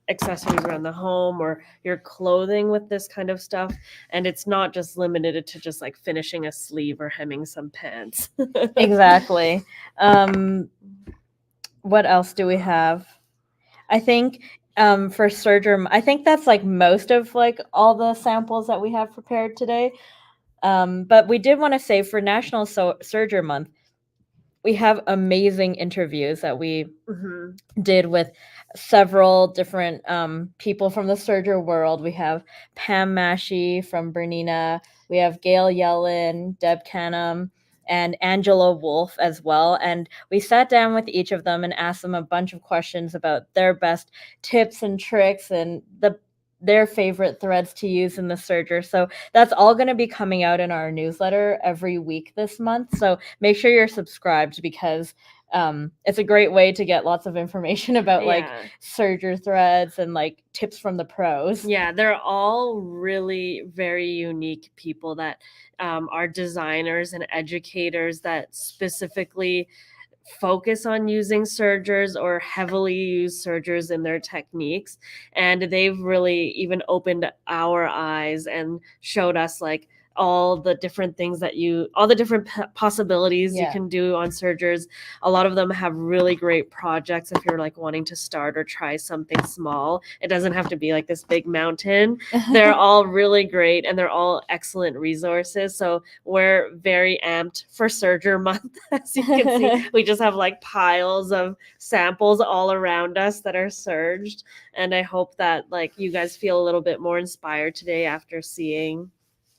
accessories around the home, or your clothing with this kind of stuff. And it's not just limited to just like finishing a sleeve or hemming some pants. Exactly. What else do we have? I think for serger, I think that's like most of like all the samples that we have prepared today. But we did want to say for National Serger Month, we have amazing interviews that we did with several different people from the serger world. We have Pam Mashi from Bernina. We have Gail Yellen, Deb Canham, and Angela Wolf as well. And we sat down with each of them and asked them a bunch of questions about their best tips and tricks and their favorite threads to use in the serger. So that's all going to be coming out in our newsletter every week this month. So make sure you're subscribed, because it's a great way to get lots of information about like serger threads and like tips from the pros. Yeah, they're all really very unique people that are designers and educators that specifically focus on using sergers or heavily use sergers in their techniques. And they've really even opened our eyes and showed us like all the different things that all the different possibilities you can do on sergers. A lot of them have really great projects if you're like wanting to start or try something small. It doesn't have to be like this big mountain. They're all really great and they're all excellent resources. So we're very amped for Serger month. As you can see, we just have like piles of samples all around us that are serged. And I hope that like you guys feel a little bit more inspired today after seeing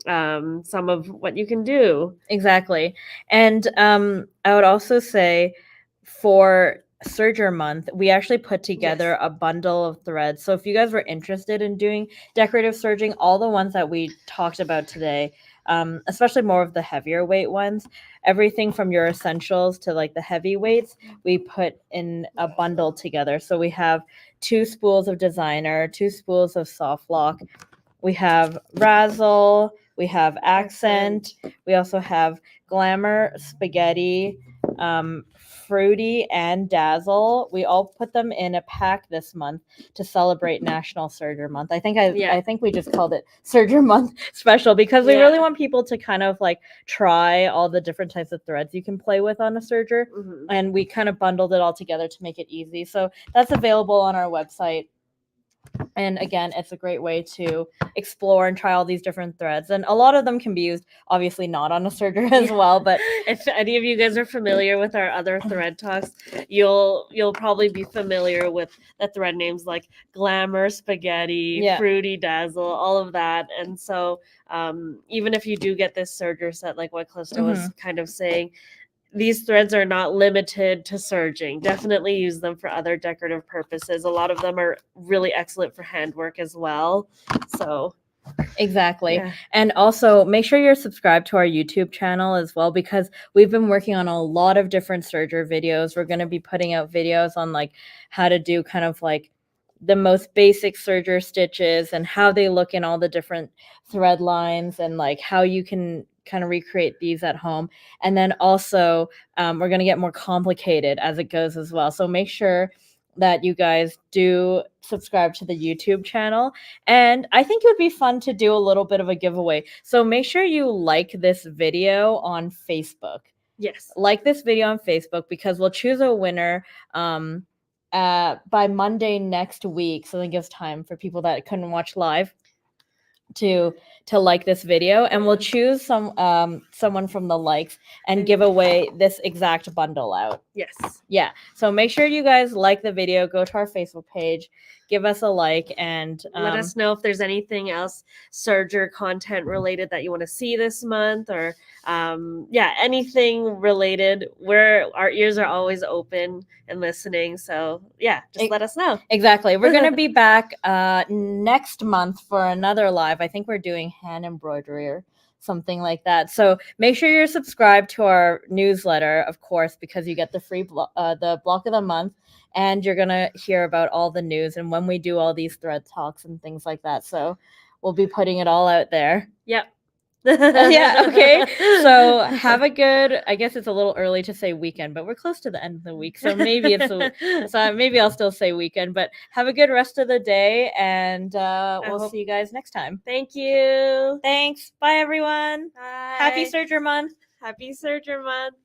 some of what you can do. Exactly. And I would also say for Serger month, we actually put together a bundle of threads. So if you guys were interested in doing decorative serging, all the ones that we talked about today, especially more of the heavier weight ones, everything from your essentials to like the heavy weights, we put in a bundle together. So we have 2 spools of designer, 2 spools of softlock. We have razzle, we have accent, we also have glamour, spaghetti, fruity, and dazzle. We all put them in a pack this month to celebrate National Serger Month. I think we just called it Serger Month special because we really want people to kind of like try all the different types of threads you can play with on a serger, and we kind of bundled it all together to make it easy. So that's available on our website. And again, it's a great way to explore and try all these different threads. And a lot of them can be used, obviously not on a serger as well. But if any of you guys are familiar with our other thread talks, you'll probably be familiar with the thread names like glamour, spaghetti, fruity, dazzle, all of that. And so even if you do get this serger set, like what Calista was kind of saying, these threads are not limited to serging. Definitely use them for other decorative purposes. A lot of them are really excellent for handwork as well. So exactly. Yeah. And also make sure you're subscribed to our YouTube channel as well, because we've been working on a lot of different serger videos. We're going to be putting out videos on like how to do kind of like the most basic serger stitches and how they look in all the different thread lines and like how you can kind of recreate these at home. And then also we're going to get more complicated as it goes as well. So make sure that you guys do subscribe to the YouTube channel. And I think it would be fun to do a little bit of a giveaway. So make sure you like this video on Facebook. Yes. Like this video on Facebook, because we'll choose a winner by Monday next week. So that gives time for people that couldn't watch live to like this video, and we'll choose someone from the likes and give away this exact bundle out. Yes. Yeah. So make sure you guys like the video, go to our Facebook page, give us a like, and let us know if there's anything else serger content related that you want to see this month, or anything related. Our ears are always open and listening. So just let us know. Exactly. We're going to be back next month for another live. I think we're doing hand embroidery or something like that. So make sure you're subscribed to our newsletter, of course, because you get the free the block of the month, and you're going to hear about all the news and when we do all these thread talks and things like that. So we'll be putting it all out there. Yep. Yeah, okay. So have a good, I guess it's a little early to say weekend, but we're close to the end of the week. So maybe maybe I'll still say weekend, but have a good rest of the day, and we'll see you guys next time. Thank you. Thanks. Bye, everyone. Bye. Happy Serger Month. Happy Serger Month.